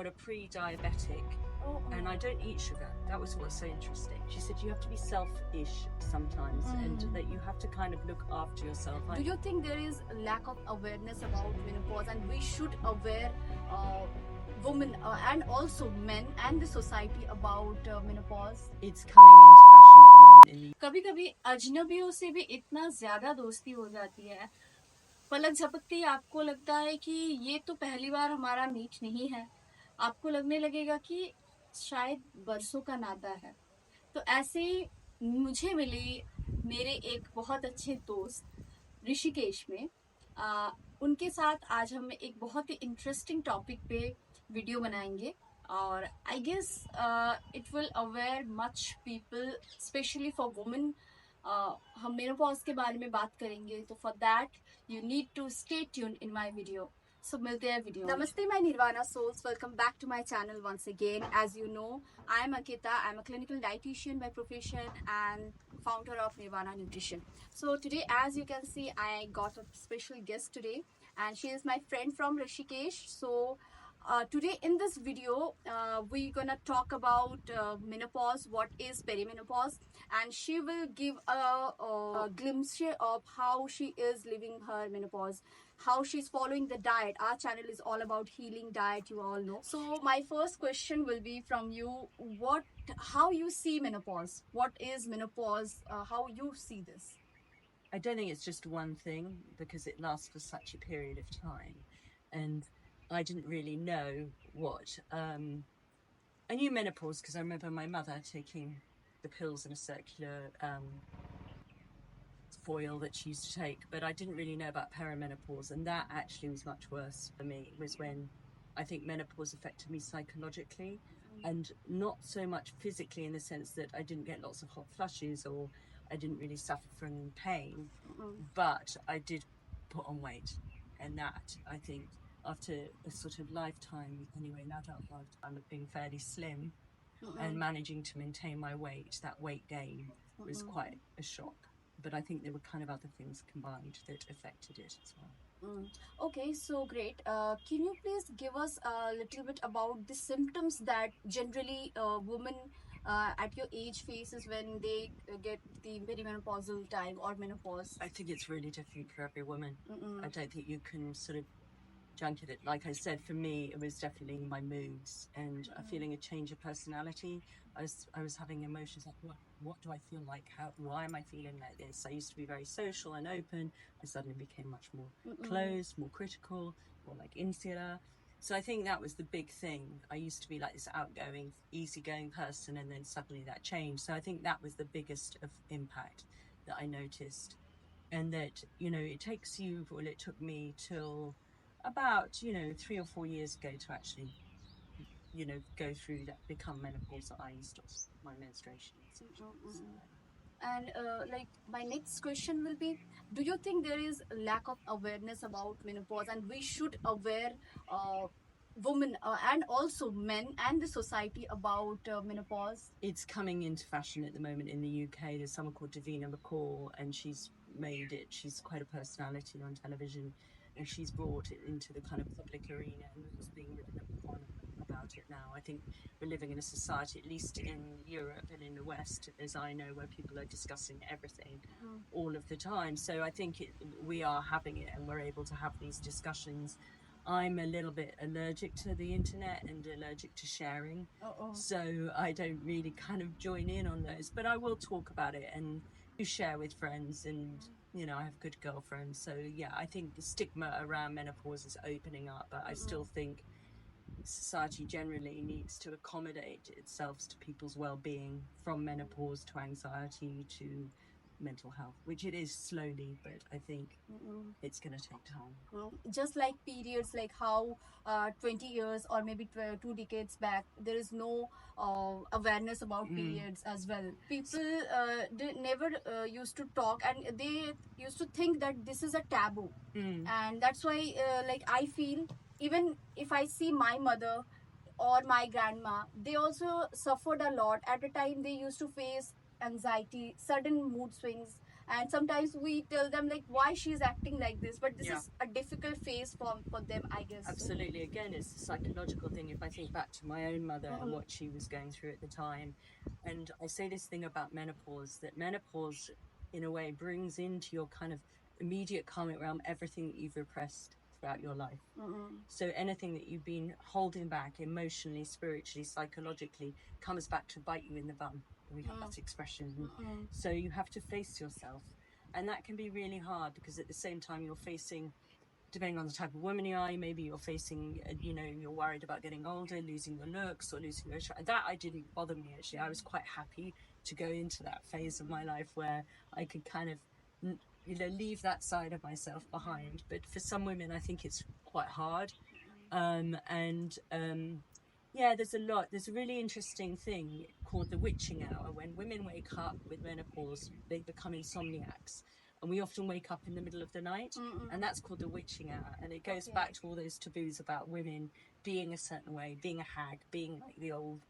got a pre-diabetic and I don't eat sugar. That was what's so interesting. She said you have to be selfish sometimes and that you have to kind of look after yourself. Do you think there is a lack of awareness about menopause and we should aware women and also men and the society about menopause? It's coming into fashion at the moment in the कभी कभी अजनबियों से भी इतना ज्यादा दोस्ती हो जाती है, पलक झपकते ही आपको लगता है कि ये तो पहली बार हमारा मीट नहीं है, आपको लगने लगेगा कि शायद बरसों का नाता है। तो ऐसे ही मुझे मिले मेरे एक बहुत अच्छे दोस्त ऋषिकेश में। उनके साथ आज हम एक बहुत ही इंटरेस्टिंग टॉपिक पे वीडियो बनाएंगे और I guess it will aware much people specially for women. हम मेनोपॉज के बारे में बात करेंगे, तो for that you need to stay tuned in my video. So मिलते हैं वीडियो। नमस्ते my Nirvana souls, welcome back to my channel once again. As you know, I am Akita. I am a clinical dietitian by profession and founder of Nirvana Nutrition. So today, as you can see, I got a special guest today and she is my friend from Rishikesh. So today in this video, we're gonna talk about menopause, what is perimenopause, and she will give a glimpse of how she is living her menopause, how she's following the diet. Our channel is all about healing diet, you all know. So my first question will be from you, how you see menopause, what is menopause, how you see this? I don't think it's just one thing because it lasts for such a period of time, and I didn't really know what. I knew menopause because I remember my mother taking the pills in a circular foil that she used to take, but I didn't really know about perimenopause, and that actually was much worse for me. It was when I think menopause affected me psychologically and not so much physically, in the sense that I didn't get lots of hot flushes or I didn't really suffer from pain, but I did put on weight, and that, I think, after a sort of lifetime, anyway, an adult lifetime of being fairly slim and managing to maintain my weight, that weight gain was quite a shock. But I think there were kind of other things combined that affected it as well. Okay, so great. Can you please give us a little bit about the symptoms that generally women at your age faces when they get the perimenopausal time or menopause? I think it's really different for every woman. I don't think you can sort of junket it. Like I said, for me, it was definitely my moods and a feeling a change of personality. I was having emotions like, what do I feel like? Why am I feeling like this? I used to be very social and open. I suddenly became much more closed, more critical, more like insular. So I think that was the big thing. I used to be like this outgoing, easygoing person, and then suddenly that changed. So I think that was the biggest of impact that I noticed. And that, it takes you, well, it took me till about 3 or 4 years ago to actually go through that, become menopause. I stopped my menstruation. And like my next question will be, do you think there is a lack of awareness about menopause and we should aware women and also men and the society about menopause? It's coming into fashion at the moment in the UK. There's someone called Davina McCall, and she's made it. She's quite a personality on television, and she's brought it into the kind of public arena, and it's being written upon about it now. I think we're living in a society, at least in Europe and in the West, as I know, where people are discussing everything all of the time. So I think we are having it, and we're able to have these discussions. I'm a little bit allergic to the internet and allergic to sharing, so I don't really kind of join in on those, but I will talk about it and share with friends, and I have good girlfriends. So yeah, I think the stigma around menopause is opening up, but I still think society generally needs to accommodate itself to people's well-being, from menopause to anxiety to mental health, which it is slowly, but I think it's going to take time. Just like periods, like how 20 years or maybe 2 decades back, there is no awareness about periods as well. People they never used to talk, and they used to think that this is a taboo, and that's why like I feel, even if I see my mother or my grandma, they also suffered a lot. At a time they used to face anxiety, sudden mood swings, and sometimes we tell them like why she's acting like this, but this Yeah. is a difficult phase for them, I guess. Absolutely. Again, it's a psychological thing. If I think back to my own mother and Mhm. what she was going through at the time, and I say this thing about menopause, that menopause, in a way, brings into your kind of immediate karmic realm everything that you've repressed throughout your life. Mhm. So anything that you've been holding back emotionally, spiritually, psychologically, comes back to bite you in the bum. We have that expression. Mhm. So you have to face yourself. And that can be really hard because at the same time you're facing, depending on the type of woman you are, maybe you're facing, you're worried about getting older, losing your looks or losing your... That I didn't bother me, actually. I was quite happy to go into that phase of my life where I could kind of, leave that side of myself behind. But for some women, I think it's quite hard. Yeah, there's a really interesting thing called the witching hour. When women wake up with menopause, they become insomniacs, and we often wake up in the middle of the night, and that's called the witching hour. And it goes back to all those taboos about women being a certain way, being a hag, being like the old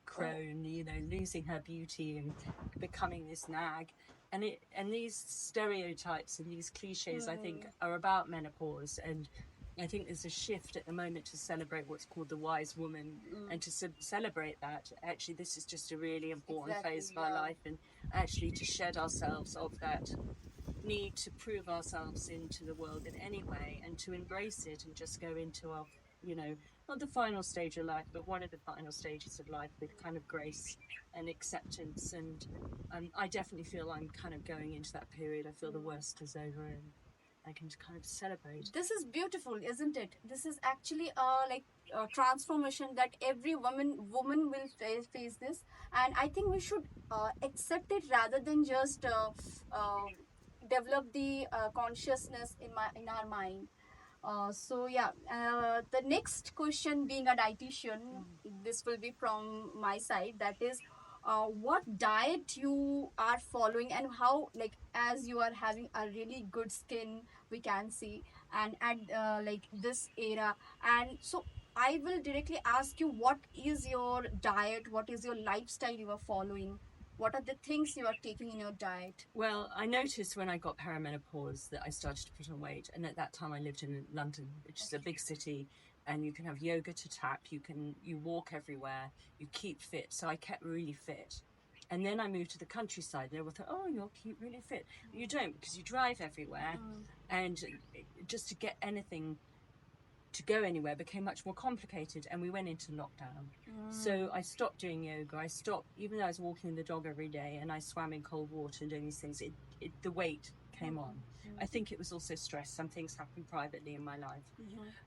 crone, losing her beauty and becoming this nag. And these stereotypes and these cliches, I think, are about menopause. And I think there's a shift at the moment to celebrate what's called the wise woman, and to celebrate that actually this is just a really important phase of our life, and actually to shed ourselves of that need to prove ourselves into the world in any way, and to embrace it and just go into our, not the final stage of life, but one of the final stages of life with kind of grace and acceptance. And I definitely feel I'm kind of going into that period. I feel the worst is over, and I can kind of celebrate. This is beautiful, isn't it? This is actually a transformation that every woman will face this, and I think we should accept it rather than just develop the consciousness in our mind. So yeah, the next question, being a dietitian, this will be from my side. That is, what diet you are following, and how, like, as you are having a really good skin, we can see, and at like this era, and so I will directly ask you, what is your diet? What is your lifestyle you are following? What are the things you are taking in your diet? Well, I noticed when I got perimenopause that I started to put on weight, and at that time I lived in London, which is a big city, and you can have yoga to tap, you walk everywhere, you keep fit. So I kept really fit. And then I moved to the countryside, and everyone thought, oh, you'll keep really fit. But you don't, because you drive everywhere, and just to get anything to go anywhere became much more complicated, and we went into lockdown. So I stopped doing yoga. I stopped, even though I was walking the dog every day and I swam in cold water and doing these things, the weight came on. I think it was also stress. Some things happened privately in my life.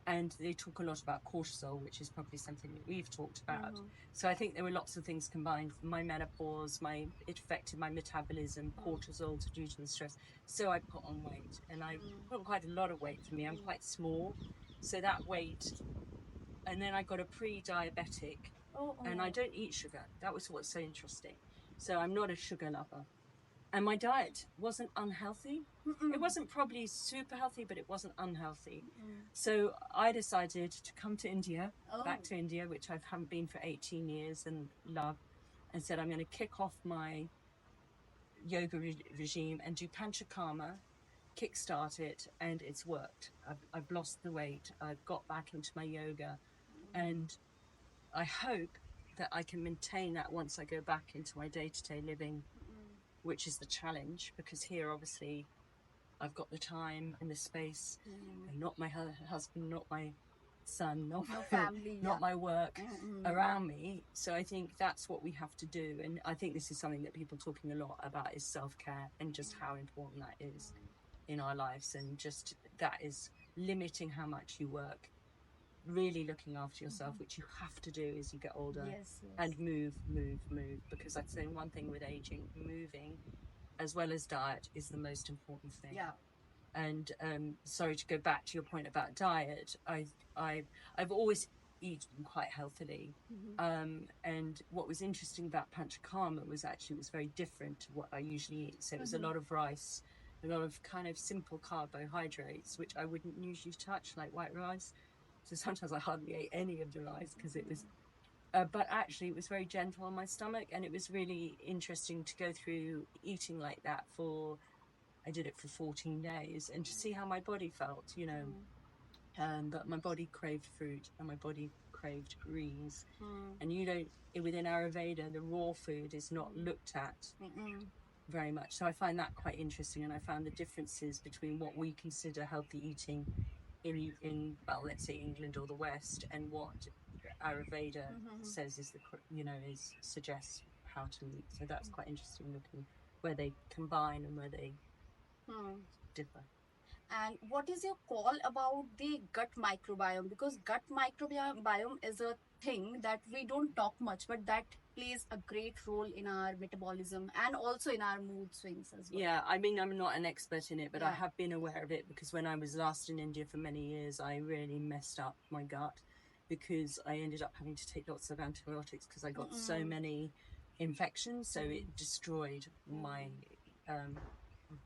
And they talk a lot about cortisol, which is probably something that we've talked about. So I think there were lots of things combined. My menopause, it affected my metabolism, cortisol due to the stress. So I put on weight, and I put on quite a lot of weight for me. I'm quite small. So that weight, and then I got a pre-diabetic, and I don't eat sugar. That was what's so interesting. So I'm not a sugar lover. And my diet wasn't unhealthy. It wasn't probably super healthy, but it wasn't unhealthy. So I decided to come to India, back to India, which I haven't been for 18 years and love, and said I'm going to kick off my yoga regime and do Pancha Karma, kickstart it, and it's worked. I've lost the weight. I've got back into my yoga, and I hope that I can maintain that once I go back into my day-to-day living, which is the challenge, because here obviously I've got the time and the space, and not my husband, not my son, not my family, not my work around me. So I think that's what we have to do. And I think this is something that people are talking a lot about, is self-care, and just how important that is in our lives, and just that is limiting how much you work, really looking after yourself, which you have to do as you get older. And move, because I'd say one thing with aging, moving as well as diet is the most important thing. And sorry to go back to your point about diet, I've always eaten quite healthily. And what was interesting about Panchakarma was actually it was very different to what I usually eat. So it was a lot of rice, a lot of kind of simple carbohydrates, which I wouldn't usually touch, like white rice. So sometimes I hardly ate any of the rice because it was, but actually it was very gentle on my stomach, and it was really interesting to go through eating like that for I did it for 14 days and to see how my body felt, you know. But my body craved fruit and my body craved greens. And you don't, within Ayurveda, the raw food is not looked at very much. So I find that quite interesting. And I found the differences between what we consider healthy eating in well, let's say England or the West, and what Ayurveda says is suggests how to eat. So that's quite interesting, looking where they combine and where they differ. And what is your call about the gut microbiome? Because gut microbiome is a thing that we don't talk much, but that plays a great role in our metabolism and also in our mood swings as well. Yeah, I mean, I'm not an expert in it, but I have been aware of it because when I was last in India for many years, I really messed up my gut because I ended up having to take lots of antibiotics because I got so many infections. So it destroyed my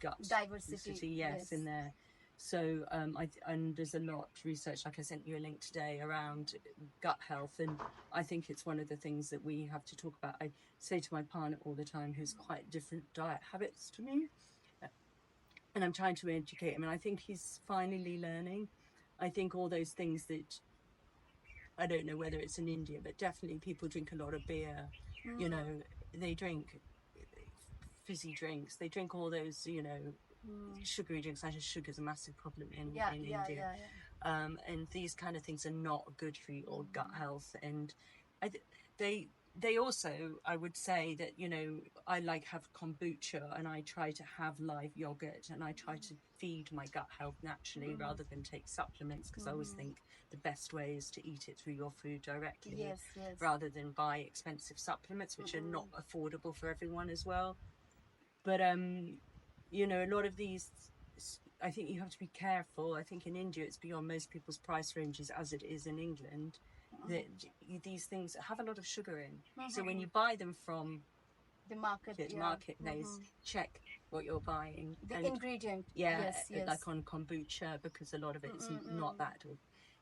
gut diversity. Yes, in there. So and there's a lot of research, like I sent you a link today, around gut health, and I think it's one of the things that we have to talk about. I say to my partner all the time, who's quite different diet habits to me, and I'm trying to educate him, and I think he's finally learning. I think all those things that, I don't know whether it's in India, but definitely people drink a lot of beer, you know, they drink fizzy drinks, they drink all those, you know, sugary drinks. I know sugar's a massive problem in India. And these kind of things are not good for your gut health. And they also, I would say that, you know, I like have kombucha and I try to have live yogurt and I try to feed my gut health naturally rather than take supplements, because I always think the best way is to eat it through your food directly rather than buy expensive supplements, which are not affordable for everyone as well. But you know, a lot of these, I think you have to be careful. I think in India it's beyond most people's price ranges, as it is in England, that these things have a lot of sugar in. So when you buy them from the marketplace, check what you're buying. The ingredient. Like on kombucha, because a lot of it is not that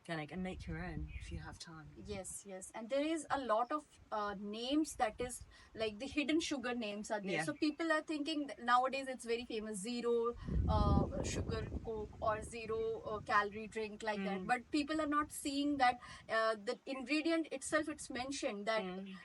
organic, and make your own if you have time. Yes. And there is a lot of names that is like the hidden sugar names are there. So people are thinking nowadays it's very famous, zero sugar Coke or zero calorie drink like that. But people are not seeing that the ingredient itself, it's mentioned that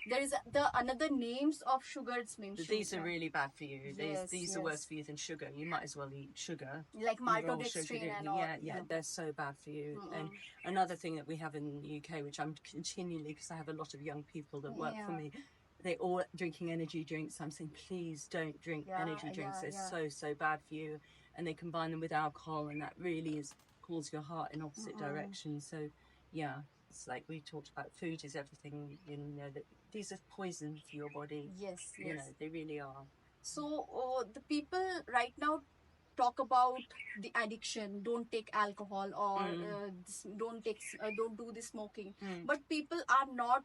there is another names of sugar it's mentioned. These are really bad for you. These are worse for you than sugar. You might as well eat sugar. Like maltodextrin and all. They're so bad for you. And another thing that we have in the UK, which I'm continually, because I have a lot of young people that work for me, they're all drinking energy drinks. I'm saying, please don't drink energy drinks. They're so bad for you. And they combine them with alcohol, and that really pulls your heart in opposite directions. So, it's like we talked about, food is everything. You know, that these are poison for your body. Yes. You know, they really are. So the people right now talk about the addiction, don't take alcohol, or don't do the smoking, but people are not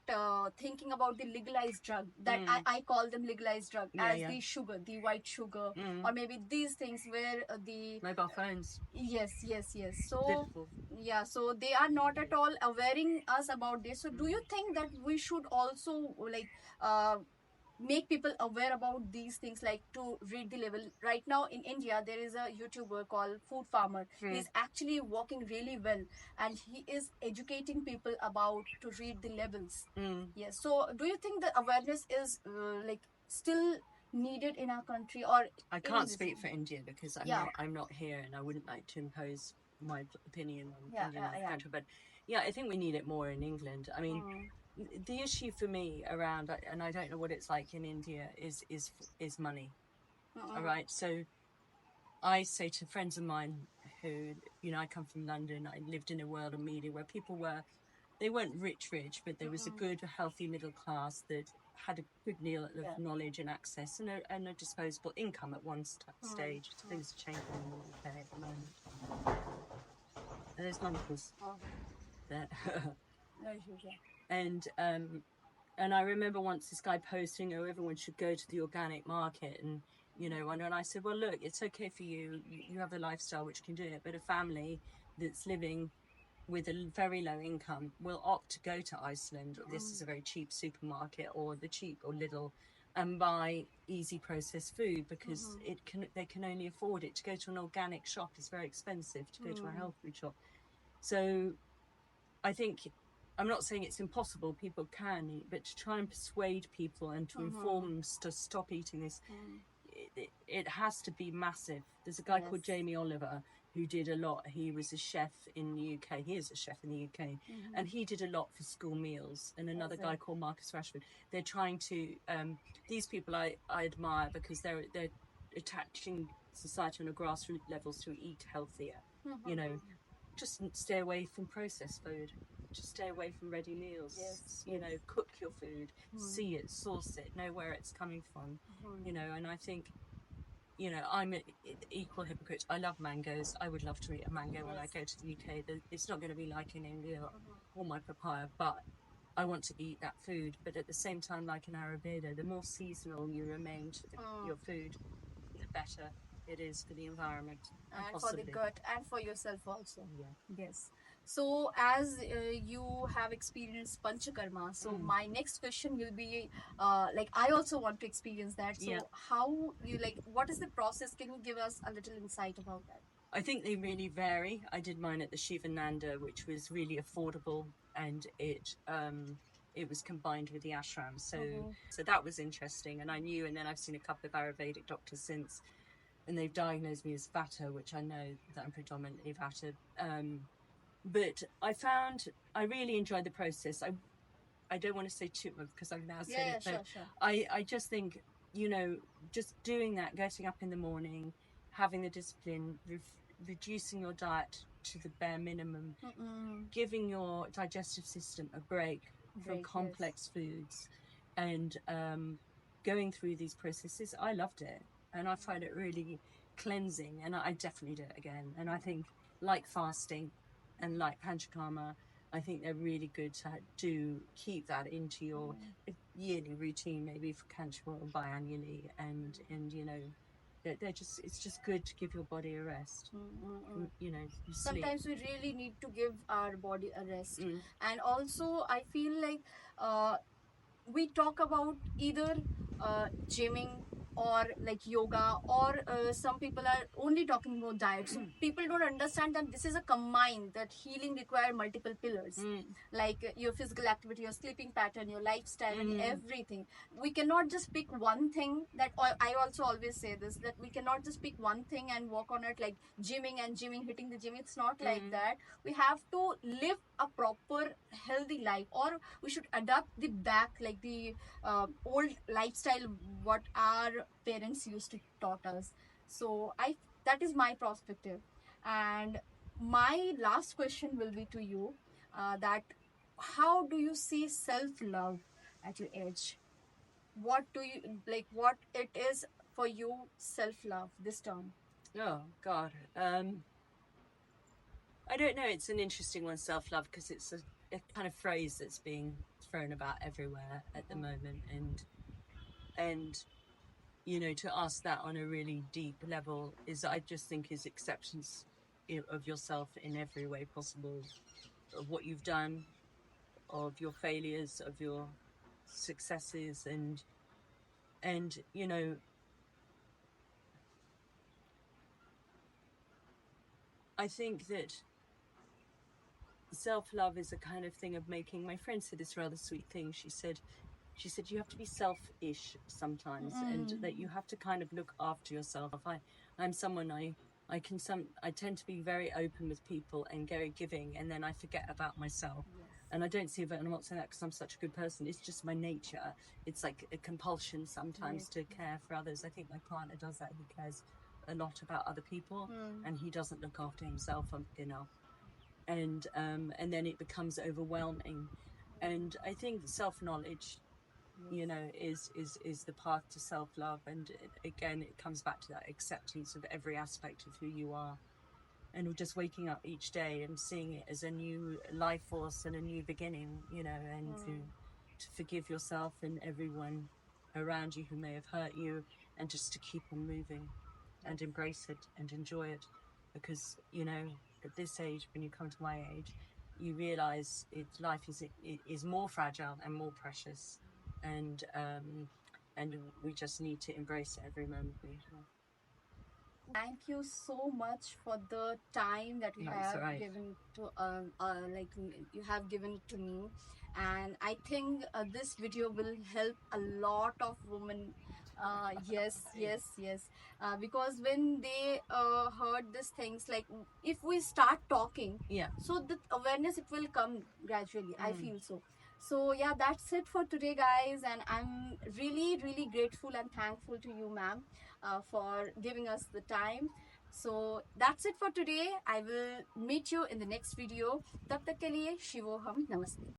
thinking about the legalized drug that I call them legalized drug, as the sugar, the white sugar, or maybe these things where the mobile phones. Yes. So so they are not at all awareing us about this. So do you think that we should also like make people aware about these things, like to read the label? Right now in India there is a YouTuber called Food Farmer. He's actually working really well, and he is educating people about to read the labels. Yes. So do you think the awareness is like still needed in our country? Or I can't speak for India because I'm not here, and I wouldn't like to impose my opinion on Indian country. But I think we need it more in England. I mean, the issue for me around, and I don't know what it's like in India, is money. All right, so I say to friends of mine who, you know, I come from London. I lived in a world of media where people they weren't rich, but there was a good, healthy middle class that had a good deal of knowledge and access and a disposable income at one stage. Things are changing in the UK at the moment. And there's monkeys there. And I remember once this guy posting, everyone should go to the organic market, and you know, and I said, well, look, it's okay for you. You have a lifestyle which can do it, but a family that's living with a very low income will opt to go to Iceland. This is a very cheap supermarket, or the cheap or Lidl and buy easy processed food, because they can only afford it. To go to an organic shop is very expensive. To go to a health food shop, so I think, I'm not saying it's impossible, people can eat, but to try and persuade people and to inform them to stop eating this, it has to be massive. There's a guy called Jamie Oliver who did a lot. He was a chef in the UK. He is a chef in the UK, and he did a lot for school meals. And another guy called Marcus Rashford. They're trying to. These people I admire, because they're attaching society on a grassroots levels to eat healthier. You know, just stay away from processed food. Just stay away from ready meals. You know, cook your food, see it, source it, know where it's coming from. You know, and I think, you know, I'm an equal hypocrite. I love mangoes. I would love to eat a mango when I go to the UK. It's not going to be like in India or my papaya, but I want to eat that food. But at the same time, like in Ayurveda, the more seasonal you remain to your food, the better it is for the environment and possibly for the gut and for yourself also. Yeah. Yes. So as you have experienced Panchakarma, so my next question will be, like, I also want to experience that. So Yeah. how you, like, what is the process? Can you give us a little insight about that? I think they really vary. I did mine at the Shivananda, which was really affordable, and it was combined with the ashram. So that was interesting, and I knew. And then I've seen a couple of Ayurvedic doctors since, and they've diagnosed me as Vata, which I know that I'm predominantly Vata. But I found I really enjoyed the process. I don't want to say too much because I've now said it, but Sure. I just think, you know, just doing that, getting up in the morning, having the discipline, reducing your diet to the bare minimum, giving your digestive system a break from complex foods, and going through these processes. I loved it, and I find it really cleansing, and I definitely do it again. And I think, like fasting and like Panchakarma, I think they're really good to keep that into your yearly routine, maybe for Kanchwa or biannually, and you know, they're just, it's just good to give your body a rest. You know, sleep. Sometimes we really need to give our body a rest. And also I feel like we talk about either gymming or like yoga, or some people are only talking about diet. So people don't understand that this is a combine, that healing require multiple pillars, like your physical activity, your sleeping pattern, your lifestyle, and everything. We cannot just pick one thing. That I also always say this, that we cannot just pick one thing and work on it, like gymming and gymming, hitting the gym. It's not like that. We have to live a proper healthy life, or we should adapt the back, like the old lifestyle what our parents used to taught us. So that is my perspective. And my last question will be to you, that how do you see self love at your age? What do you like, what it is for you, self love, this term? Oh God, I don't know. It's an interesting one, self-love, because it's a kind of phrase that's being thrown about everywhere at the moment, and you know, to ask that on a really deep level is, I just think, is acceptance of yourself in every way possible, of what you've done, of your failures, of your successes, and you know, I think that self-love is a kind of thing of making, my friend said this rather sweet thing. She said you have to be selfish sometimes, and that you have to kind of look after yourself. I'm someone, I tend to be very open with people and very giving, and then I forget about myself. And I don't see it, and I'm not saying that because I'm such a good person. It's just my nature. It's like a compulsion sometimes to care for others. I think my partner does that. He cares a lot about other people, and he doesn't look after himself enough. And then it becomes overwhelming. And I think self-knowledge, you know, is the path to self-love. And again, it comes back to that acceptance of every aspect of who you are, and just waking up each day and seeing it as a new life force and a new beginning, you know, and to forgive yourself and everyone around you who may have hurt you, and just to keep on moving and embrace it and enjoy it. Because, you know, at this age, when you come to my age, you realize life is more fragile and more precious. And and we just need to embrace it every moment we have. Thank you so much for the time that you That's have right. given to you have given to me, and I think this video will help a lot of women. Yes, because when they heard these things, like if we start talking, Yeah. so the awareness, it will come gradually. I feel so. So yeah, that's it for today, guys, and I'm really grateful and thankful to you, ma'am, for giving us the time. So that's it for today. I will meet you in the next video. Tab tak ke liye, Shivoham. Namaste.